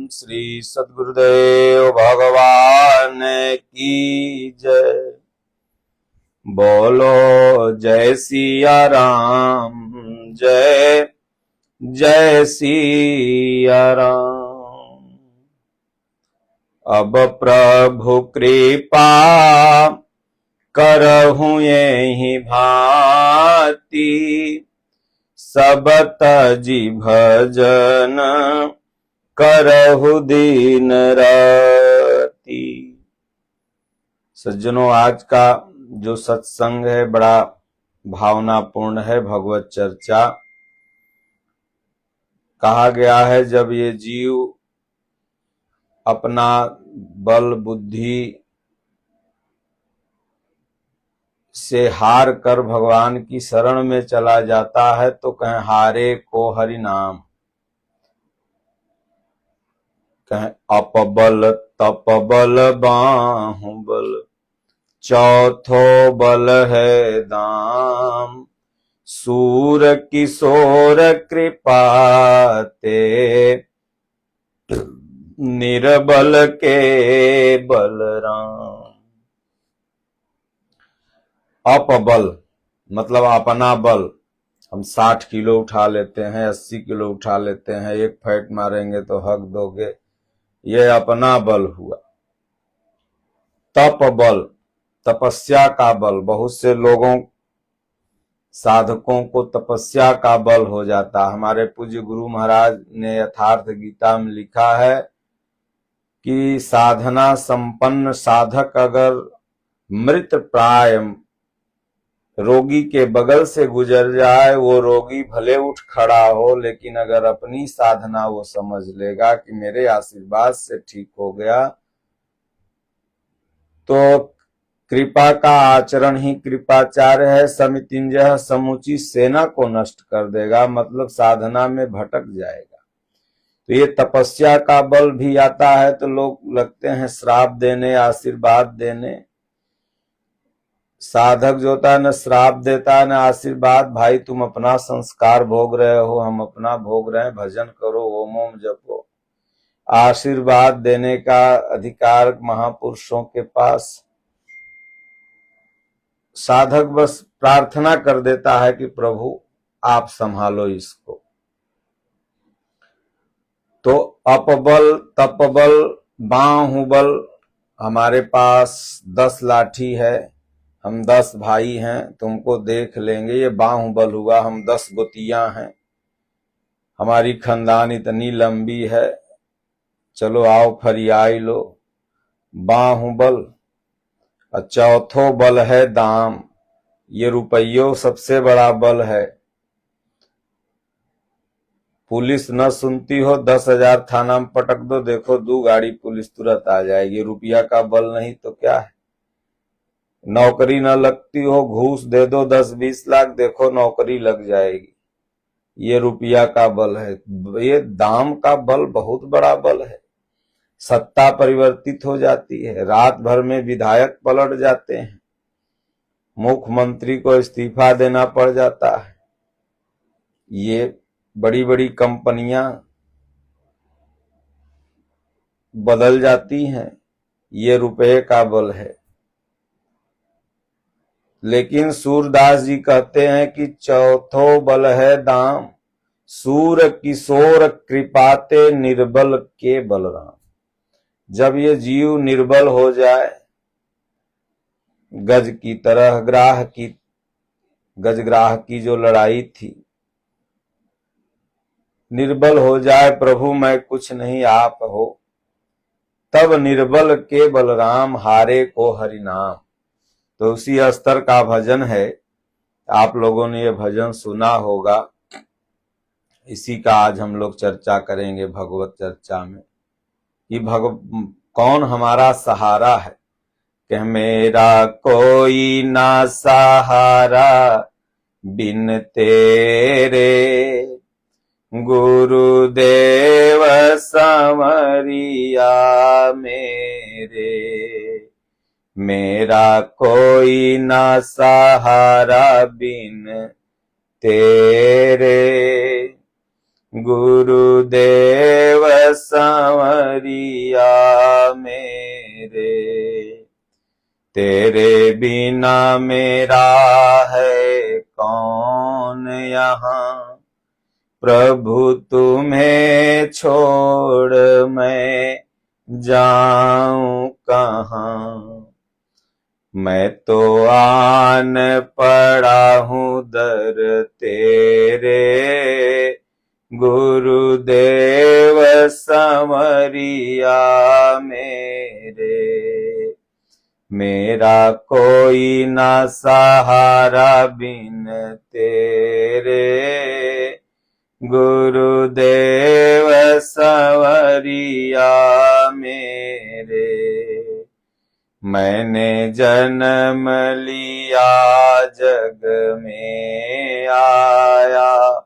श्री सद्गुरुदेव भगवान की जय। बोलो जय सिया राम, जय जय सिया राम। अब प्रभु कृपा करहु यहि भांति, सब तजी भजन करहु दिन राति। सज्जनों, आज का जो सत्संग है बड़ा भावनापूर्ण है। भगवत चर्चा कहा गया है, जब ये जीव अपना बल बुद्धि से हार कर भगवान की शरण में चला जाता है तो कहें हारे को हरि नाम, कहें अपबल तपबल बाहुबल, चौथो बल है दाम, सूर किशोर कृपा ते, निर्बल के बलराम। अपबल मतलब अपना बल। हम 60 किलो उठा लेते हैं, 80 किलो उठा लेते हैं, एक फैट मारेंगे तो हक दोगे, ये अपना बल हुआ। तप बल, तपस्या का बल। बहुत से लोगों साधकों को तपस्या का बल हो जाता। हमारे पूज्य गुरु महाराज ने यथार्थ गीता में लिखा है कि साधना संपन्न साधक अगर मृत प्राय रोगी के बगल से गुजर जाए, वो रोगी भले उठ खड़ा हो, लेकिन अगर अपनी साधना वो समझ लेगा कि मेरे आशीर्वाद से ठीक हो गया, तो कृपा का आचरण ही कृपाचार्य है। समितिंजय समूची सेना को नष्ट कर देगा, मतलब साधना में भटक जाएगा। तो ये तपस्या का बल भी आता है तो लोग लगते हैं श्राप देने, आशीर्वाद देने। साधक जो होता है न श्राप देता है न आशीर्वाद। भाई तुम अपना संस्कार भोग रहे हो, हम अपना भोग रहे हैं, भजन करो, ओम ओम जपो। आशीर्वाद देने का अधिकार महापुरुषों के पास। साधक बस प्रार्थना कर देता है कि प्रभु आप संभालो इसको। तो अपबल तपबल बाहुबल। हमारे पास 10 लाठी है, हम 10 भाई हैं, तुमको देख लेंगे, ये बाहुबल हुआ। हम 10 गोतियां हैं, हमारी खानदान इतनी लंबी है, चलो आओ फरियाई लो, बाहुबल। और चौथो बल है दाम, ये रुपयों सबसे बड़ा बल है। पुलिस न सुनती हो, 10,000 थाना में पटक दो, देखो 2 गाड़ी पुलिस तुरंत आ जाएगी। रुपया का बल नहीं तो क्या है। नौकरी न लगती हो, घूस दे दो 10-20 लाख, देखो नौकरी लग जाएगी। ये रुपया का बल है। ये दाम का बल बहुत बड़ा बल है। सत्ता परिवर्तित हो जाती है, रात भर में विधायक पलट जाते हैं, मुख्यमंत्री को इस्तीफा देना पड़ जाता है। ये बड़ी बड़ी कंपनियां बदल जाती हैं, ये रुपये का बल है। लेकिन सूरदास जी कहते हैं कि चौथो बल है दाम, सूर किशोर कृपाते, निर्बल के बलराम। जब ये जीव निर्बल हो जाए, गज की तरह गजग्राह की जो लड़ाई थी, निर्बल हो जाए, प्रभु मैं कुछ नहीं आप हो, तब निर्बल के बलराम, हारे को हरि नाम। तो उसी स्तर का भजन है। आप लोगों ने ये भजन सुना होगा, इसी का आज हम लोग चर्चा करेंगे भगवत चर्चा में कि कौन हमारा सहारा है। कि मेरा कोई ना सहारा बिन तेरे, गुरुदेव संवरिया मेरे। मेरा कोई ना सहारा बिन तेरे, गुरुदेव संवरिया सांवरिया मेरे। तेरे बिना मेरा है कौन यहाँ, प्रभु तुम्हें छोड़ मैं जाऊं कहाँ। मैं तो आन पड़ा हूँ दर तेरे, गुरुदेव संवरिया मेरे। मेरा कोई ना सहारा बिन तेरे, गुरुदेव संवरिया मेरे। मैंने जन्म लिया जग में आया,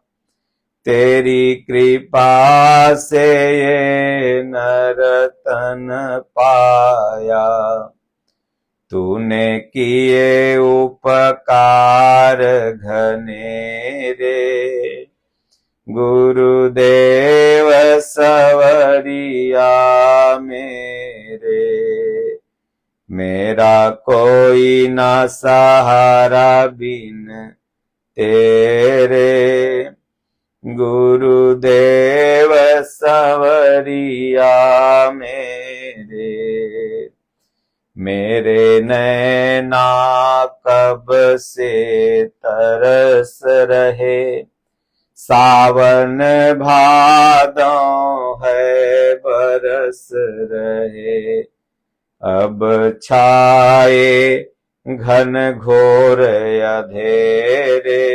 तेरी कृपा से ये नर तन पाया। तूने किए उपकार घनेरे, गुरुदेव संवरिया मेरे। मेरा कोई ना सहारा बिन तेरे, गुरुदेव संवरिया मेरे। मेरे नैना कब से तरस रहे, सावन भादों है बरस रहे। अब छाए घन घोर अंधेरे,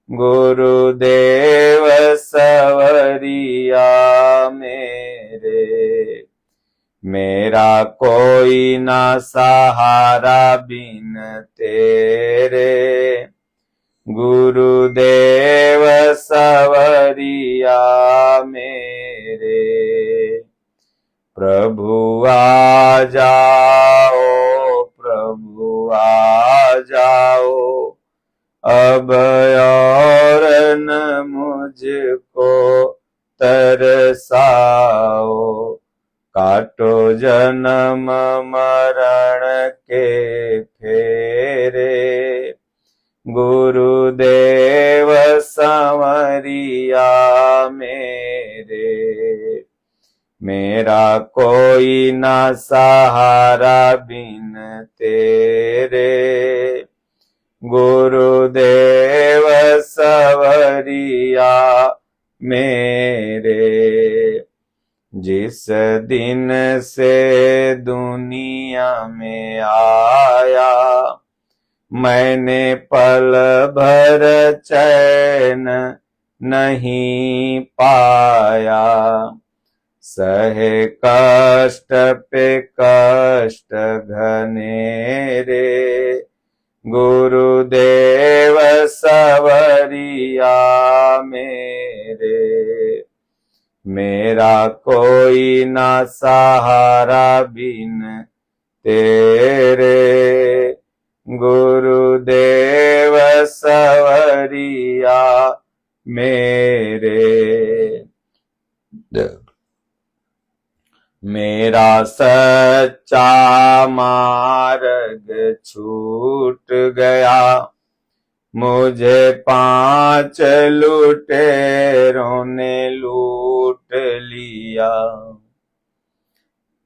गुरुदेव संवरिया मेरे। मेरा कोई ना सहारा बिन तेरे, गुरुदेव संवरिया मेरे। प्रभु आ जाओ, प्रभु आ जाओ, अब और न मुझको तरसाओ। काटो जन्म मरण के फेरे, गुरुदेव संवरिया मेरे। मेरा कोई ना सहारा बिन तेरे, गुरुदेव संवरिया मेरे। जिस दिन से दुनिया में आया, मैंने पल भर चैन नहीं पाया। सहे कष्ट पे कष्ट घनेरे, गुरुदेव संवरिया मेरे। मेरा कोई ना सहारा बिन तेरे, गुरुदेव संवरिया मेरे। मेरा सच्चा मार्ग छूट गया, मुझे 5 लुटेरों ने लूट लिया।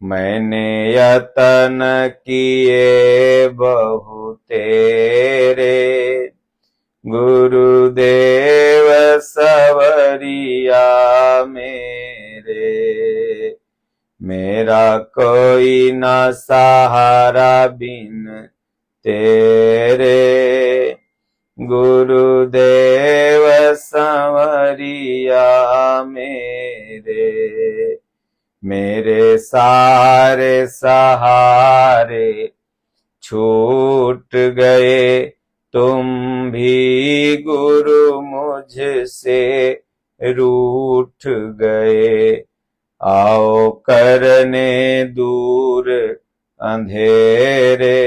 मैंने यतन किए बहु तेरे, गुरुदेव संवरिया मेरे। मेरा कोई ना सहारा बिन तेरे, गुरुदेव संवरिया मेरे। मेरे सारे सहारे छूट गए, तुम भी गुरु मुझसे रूठ गए। आओ करने दूर अंधेरे,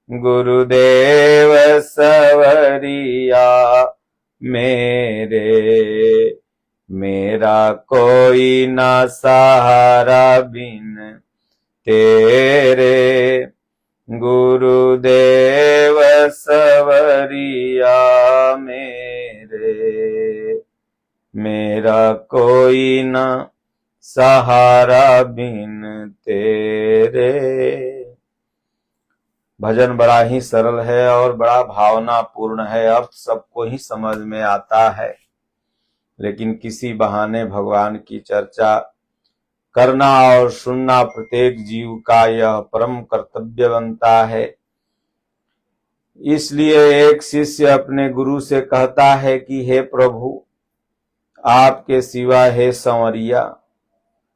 गुरुदेव संवरिया मेरे। मेरा कोई ना सहारा बिन तेरे, गुरुदेव सवरिया मेरे, मेरा कोई ना सहारा बिन तेरे। भजन बड़ा ही सरल है और बड़ा भावनापूर्ण है, अर्थ सबको ही समझ में आता है, लेकिन किसी बहाने भगवान की चर्चा करना और सुनना प्रत्येक जीव का यह परम कर्तव्य बनता है। इसलिए एक शिष्य अपने गुरु से कहता है कि हे प्रभु, आपके सिवा हे संवरिया,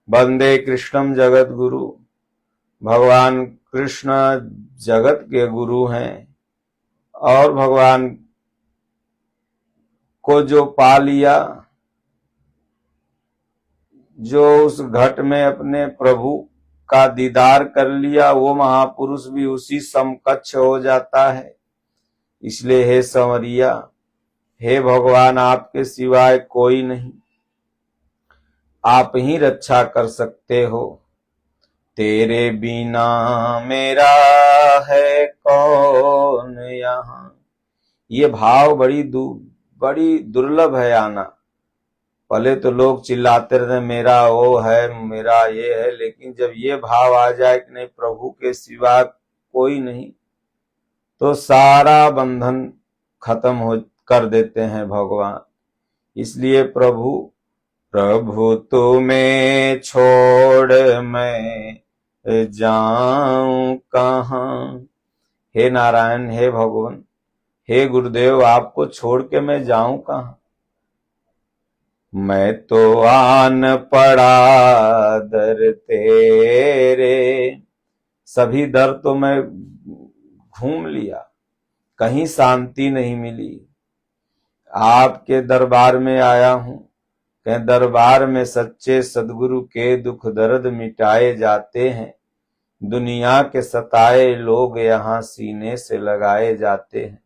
वंदे कृष्णम जगत गुरु। भगवान कृष्ण जगत के गुरु हैं और भगवान को जो पा लिया, जो उस घट में अपने प्रभु का दीदार कर लिया, वो महापुरुष भी उसी समकक्ष हो जाता है। इसलिए हे संवरिया, हे भगवान, आपके सिवाय कोई नहीं, आप ही रक्षा कर सकते हो। तेरे बिना मेरा है कौन यहाँ। ये भाव बड़ी दुर्लभ है आना। पहले तो लोग चिल्लाते रहते मेरा वो है, मेरा ये है, लेकिन जब ये भाव आ जाए कि नहीं, प्रभु के सिवा कोई नहीं, तो सारा बंधन खत्म हो कर देते हैं भगवान। इसलिए प्रभु तुम्हें छोड़ मैं जाऊं कहां। हे नारायण, हे भगवान, हे गुरुदेव, आपको छोड़ के मैं जाऊं कहां। मैं तो आन पड़ा दर तेरे, सभी दर तो मैं घूम लिया, कहीं शांति नहीं मिली। आपके दरबार में आया हूं, कहीं दरबार में सच्चे सदगुरु के दुख दर्द मिटाए जाते हैं। दुनिया के सताए लोग यहाँ सीने से लगाए जाते हैं।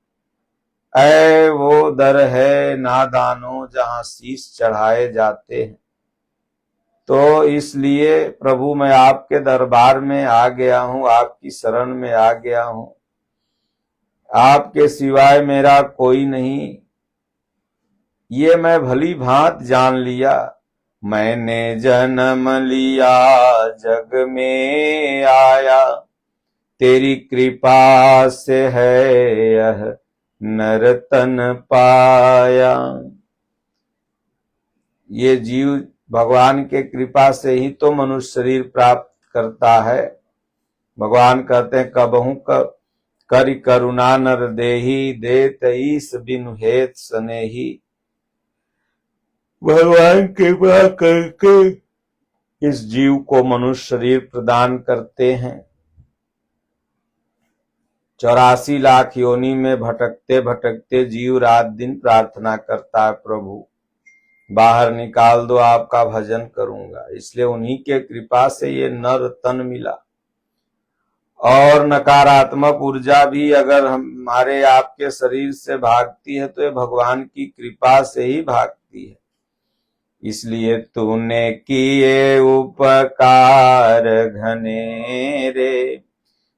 ऐ वो दर है नादानों जहां शीश चढ़ाए जाते हैं। तो इसलिए प्रभु मैं आपके दरबार में आ गया हूं, आपकी शरण में आ गया हूं। आपके सिवाय मेरा कोई नहीं, ये मैं भली भांत जान लिया। मैंने जन्म लिया जग में आया, तेरी कृपा से है यह नर तन पाया। ये जीव भगवान के कृपा से ही तो मनुष्य शरीर प्राप्त करता है। भगवान कहते हैं कबहू करि करुणा नर देही, देत ईस बिनु हेत सनेही। भगवान कृपा करके इस जीव को मनुष्य शरीर प्रदान करते हैं। 84 लाख योनि में भटकते भटकते जीव रात दिन प्रार्थना करता है, प्रभु बाहर निकाल दो, आपका भजन करूंगा। इसलिए उन्हीं के कृपा से ये नर तन मिला। और नकारात्मक ऊर्जा भी अगर हमारे आपके शरीर से भागती है तो ये भगवान की कृपा से ही भागती है। इसलिए तूने किए उपकार घनेरे।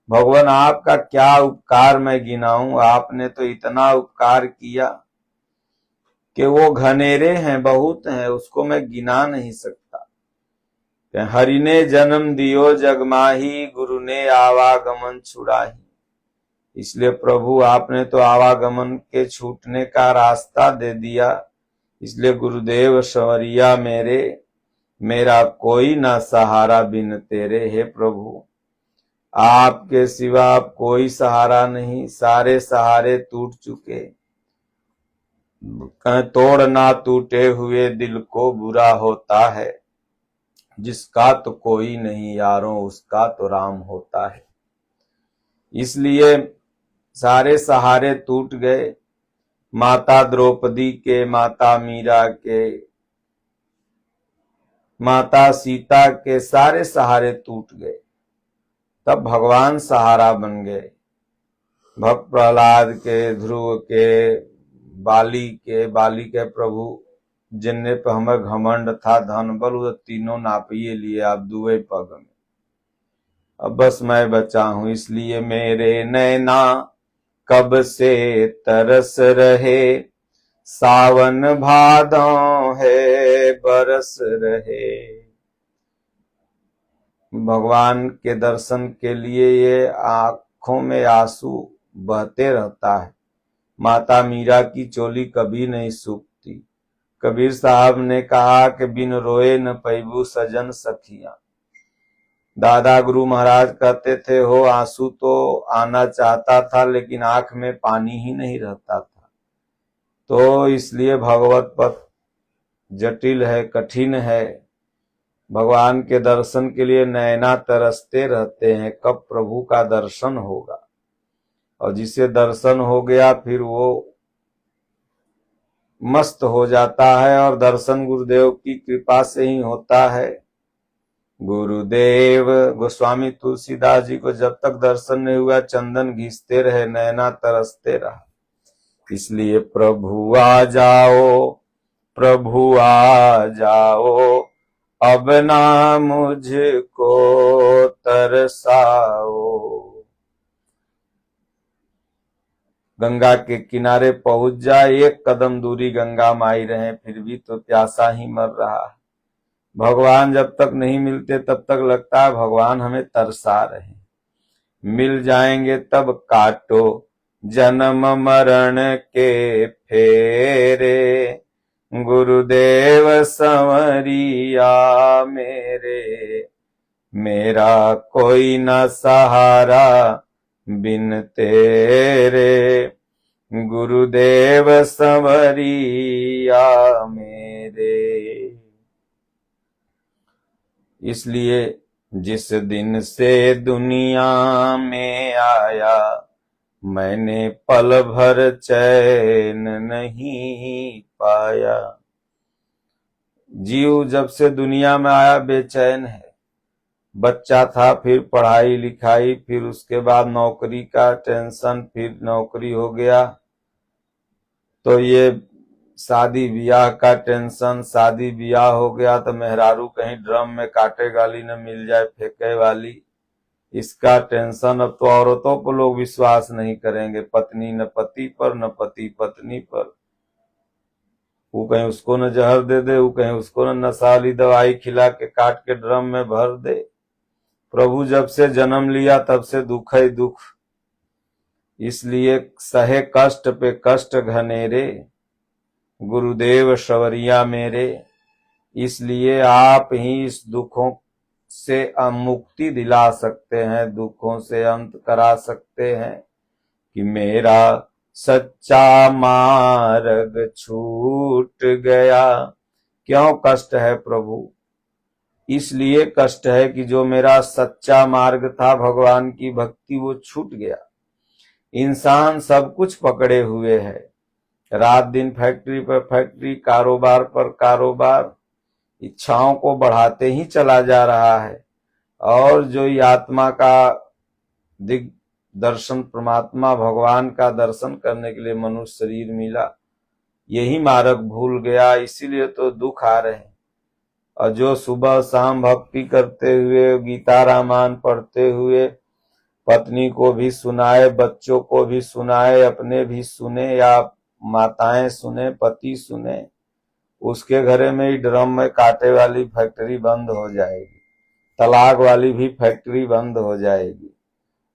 भगवान आपका क्या उपकार मैं गिनाऊं। आपने तो इतना उपकार किया कि वो घनेरे हैं, बहुत हैं, उसको मैं गिना नहीं सकता। हरि ने जन्म दियो जग माही, गुरु ने आवागमन छुड़ाही। इसलिए प्रभु आपने तो आवागमन के छूटने का रास्ता दे दिया। इसलिए गुरुदेव संवरिया मेरे, मेरा कोई ना सहारा बिन तेरे। हे प्रभु, आपके सिवा कोई सहारा नहीं, सारे सहारे टूट चुके। तोड़ ना टूटे हुए दिल को बुरा होता है, जिसका तो कोई नहीं यारों उसका तो राम होता है। इसलिए सारे सहारे टूट गए। माता द्रौपदी के, माता मीरा के, माता सीता के सारे सहारे टूट गए। तब भगवान सहारा बन गए। भक्त प्रहलाद के, ध्रुव के, बाली के प्रभु जिनने पे हमें घमंड था धन बल वो तीनों नापिए लिए आप दुए पग में। अब बस मैं बचा हूं इसलिए मेरे नैना कब से तरस रहे, सावन भादों है बरस रहे। भगवान के दर्शन के लिए ये आंखों में आंसू बहते रहता है। माता मीरा की चोली कभी नहीं सूखती। कबीर साहब ने कहा कि बिन रोए न पैबू सजन सखियां। दादा गुरु महाराज कहते थे हो आंसू तो आना चाहता था लेकिन आंख में पानी ही नहीं रहता था। तो इसलिए भगवत पथ जटिल है, कठिन है। भगवान के दर्शन के लिए नैना तरसते रहते हैं कब प्रभु का दर्शन होगा। और जिसे दर्शन हो गया फिर वो मस्त हो जाता है और दर्शन गुरुदेव की कृपा से ही होता है। गुरुदेव गोस्वामी तुलसीदास जी को जब तक दर्शन नहीं हुआ चंदन घिसते रहे, नैना तरसते रहा। इसलिए प्रभु आ जाओ, प्रभु आ जाओ, अब ना मुझको तरसाओ। गंगा के किनारे पहुंच जाए, एक कदम दूरी गंगा माई रहे फिर भी तो प्यासा ही मर रहा है। भगवान जब तक नहीं मिलते तब तक लगता है भगवान हमें तरसा रहे। मिल जाएंगे तब काटो जन्म मरण के फेरे, गुरुदेव संवरिया मेरे, मेरा कोई न सहारा बिन तेरे, गुरुदेव संवरिया मेरे। इसलिए जिस दिन से दुनिया में आया मैंने पल भर चैन नहीं पाया। जीव जब से दुनिया में आया बेचैन है। बच्चा था फिर पढ़ाई लिखाई, फिर उसके बाद नौकरी का टेंशन, फिर नौकरी हो गया तो ये शादी ब्याह का टेंशन, शादी ब्याह हो गया तो मेहरारू कहीं ड्रम में काटे गाली न मिल जाए फेंके वाली, इसका टेंशन। अब तो औरतों पर लोग विश्वास नहीं करेंगे, पत्नी न पति पर न पति पत्नी पर। वो कहीं उसको न जहर दे दे, वो कहीं उसको न नशा वाली दवाई खिला के काट के ड्रम में भर दे। प्रभु जब से जन्म लिया तब से दुख ही दुख। इसलिए सहे कष्ट पे कष्ट घनेरे, गुरुदेव शवरिया मेरे। इसलिए आप ही इस दुखों से मुक्ति दिला सकते हैं, दुखों से अंत करा सकते हैं कि मेरा सच्चा मार्ग छूट गया। क्यों कष्ट है प्रभु? इसलिए कष्ट है कि जो मेरा सच्चा मार्ग था भगवान की भक्ति वो छूट गया। इंसान सब कुछ पकड़े हुए है, रात दिन फैक्ट्री पर फैक्ट्री, कारोबार पर कारोबार, इच्छाओं को बढ़ाते ही चला जा रहा है। और जो ये आत्मा का दिग दर्शन, परमात्मा भगवान का दर्शन करने के लिए मनुष्य शरीर मिला, यही मार्ग भूल गया। इसीलिए तो दुख आ रहे हैं। और जो सुबह शाम भक्ति करते हुए, गीता रामायण पढ़ते हुए पत्नी को भी सुनाए, बच्चों को भी सुनाए, अपने भी सुने या माताएं सुने, पति सुने, उसके घरे में ही ड्रम में कांटे वाली फैक्ट्री बंद हो जाएगी, तलाक वाली भी फैक्ट्री बंद हो जाएगी,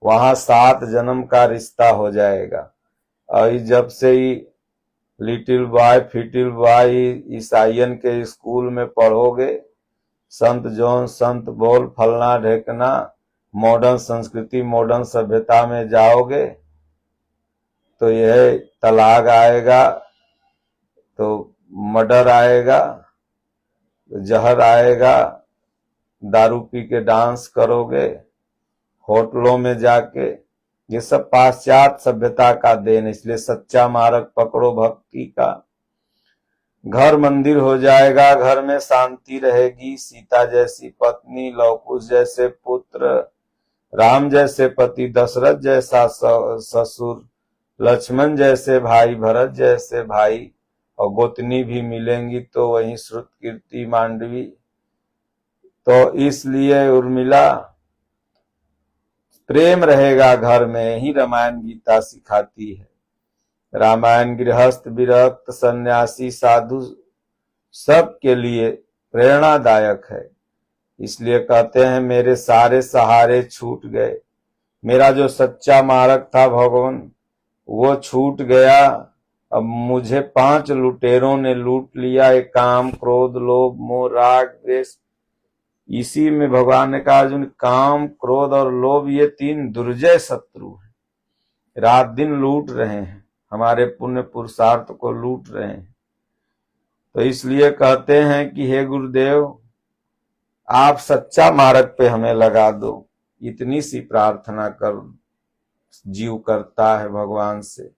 वहां 7 जन्म का रिश्ता हो जाएगा। और जब से ही लिटिल बॉय फिटिल बॉय ईसाइयन के स्कूल में पढ़ोगे, संत जॉन संत बोल फलना ढेकना, मॉडर्न संस्कृति मॉडर्न सभ्यता में जाओगे तो यह तलाक आएगा, तो मर्डर आएगा, जहर आएगा, दारू पी के डांस करोगे होटलों में जाके। ये सब पाश्चात्य सभ्यता का देन। इसलिए सच्चा मार्ग पकड़ो भक्ति का, घर मंदिर हो जाएगा, घर में शांति रहेगी, सीता जैसी पत्नी, लवकुश जैसे पुत्र, राम जैसे पति, दशरथ जैसा ससुर, लक्ष्मण जैसे भाई, भरत जैसे भाई, और गोतनी भी मिलेंगी तो वही श्रुत कीर्ति मांडवी। तो इसलिए उर्मिला प्रेम रहेगा घर में ही रामायण गीता सिखाती है। रामायण गृहस्थ विरक्त सन्यासी साधु सबके लिए प्रेरणादायक है। इसलिए कहते हैं मेरे सारे सहारे छूट गए। मेरा जो सच्चा मार्ग था भगवान वो छूट गया। अब मुझे 5 लुटेरों ने लूट लिया। एक काम क्रोध लोभ मोह राग द्वेष। इसी में भगवान ने कहा अर्जुन काम क्रोध और लोभ ये 3 दुर्जय शत्रु हैं। रात दिन लूट रहे हैं, हमारे पुण्य पुरुषार्थ को लूट रहे हैं। तो इसलिए कहते हैं कि हे गुरुदेव आप सच्चा मार्ग पे हमें लगा दो। इतनी सी प्रार्थना कर जीव करता है भगवान से।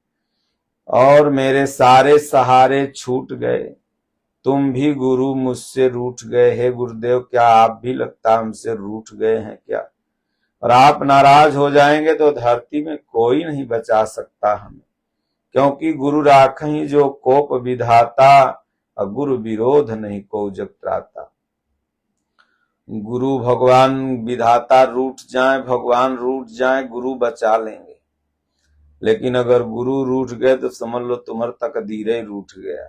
और मेरे सारे सहारे छूट गए, तुम भी गुरु मुझसे रूठ गए। हे गुरुदेव क्या आप भी लगता हमसे रूठ गए हैं क्या? और आप नाराज हो जाएंगे तो धरती में कोई नहीं बचा सकता हमें, क्योंकि गुरु राखहीं जो कोप विधाता, और गुरु विरोध नहीं को जग त्राता। गुरु भगवान विधाता रूठ जाए, भगवान रूठ जाए, गुरु बचा लेंगे। लेकिन अगर गुरु रूठ गए तो समझ लो तुम्हारा तकदीर ही रूठ गया।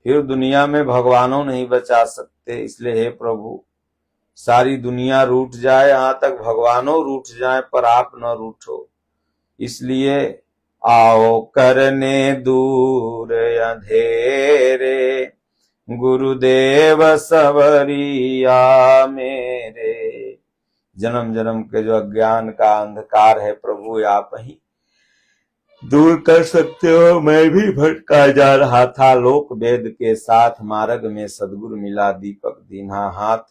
फिर दुनिया में भगवानों नहीं बचा सकते। इसलिए हे प्रभु सारी दुनिया रूठ जाए, यहां तक भगवानों रूठ जाए, पर आप न रूठो। इसलिए आओ करने दूर अंधेरे, गुरुदेव सवरिया मेरे। जन्म जन्म के जो अज्ञान का अंधकार है प्रभु आप ही दूर कर सकते हो। मैं भी भटका जा रहा था लोक वेद के साथ, मार्ग में सदगुरु मिला दीपक दीन्हा हाथ।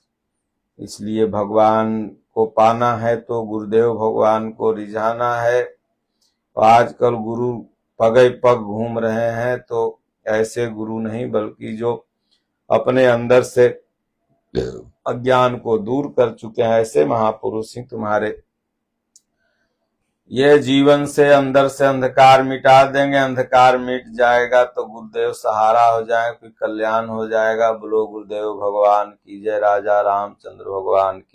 इसलिए भगवान को पाना है तो गुरुदेव भगवान को रिझाना है। आजकल गुरु पगे पग घूम रहे हैं, तो ऐसे गुरु नहीं बल्कि जो अपने अंदर से अज्ञान को दूर कर चुके हैं, ऐसे महापुरुष ही तुम्हारे ये जीवन से अंदर से अंधकार मिटा देंगे। अंधकार मिट जाएगा तो गुरुदेव सहारा हो जाए, कोई कल्याण हो जाएगा। बोलो गुरुदेव भगवान की जय, राजा रामचंद्र भगवान की।